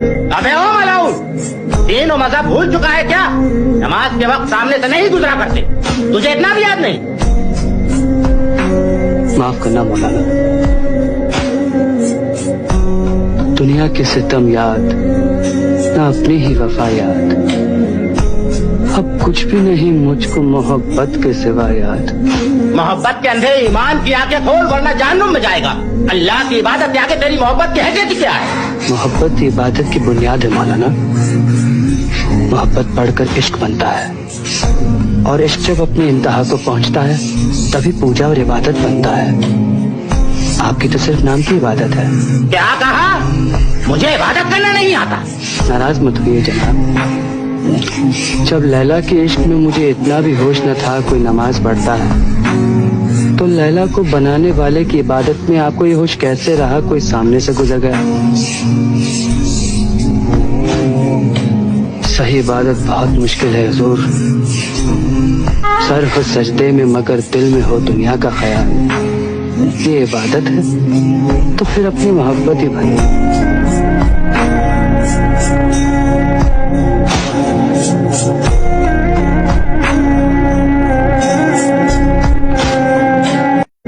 अबे ओ मलाऊ, दीन और मजहब भूल चुका है क्या? नमाज के वक्त सामने से नहीं गुजरा करते, तुझे इतना भी याद नहीं? माफ करना मौलाना, दुनिया के सितम याद, ना अपनी ही वफा याद, अब कुछ भी नहीं मुझको मोहब्बत के सिवा याद। मोहब्बत के अंधे ईमान की आंखें खोल वरना जहन्नुम में जाएगा। अल्लाह की इबादत के आगे तेरी मोहब्बत की हैसियत क्या है? मोहब्बत इबादत की बुनियाद है मौलाना। मोहब्बत पढ़कर इश्क बनता है और इश्क जब अपनी इंतहा को पहुंचता है तभी पूजा और इबादत बनता है। आपकी तो सिर्फ नाम की इबादत है। क्या कहा? मुझे इबादत करना नहीं आता। नाराज मत होइए जनाब, जब लैला के इश्क में मुझे इतना भी होश न था कोई नमाज पढ़ता है, तो लैला को बनाने वाले की इबादत में आपको ये होश कैसे रहा कोई सामने से गुजर गया? सही इबादत बहुत मुश्किल है हुजूर। सर हो सजदे में मगर दिल में हो दुनिया का ख्याल। ये इबादत है तो फिर अपनी मोहब्बत ही बनी।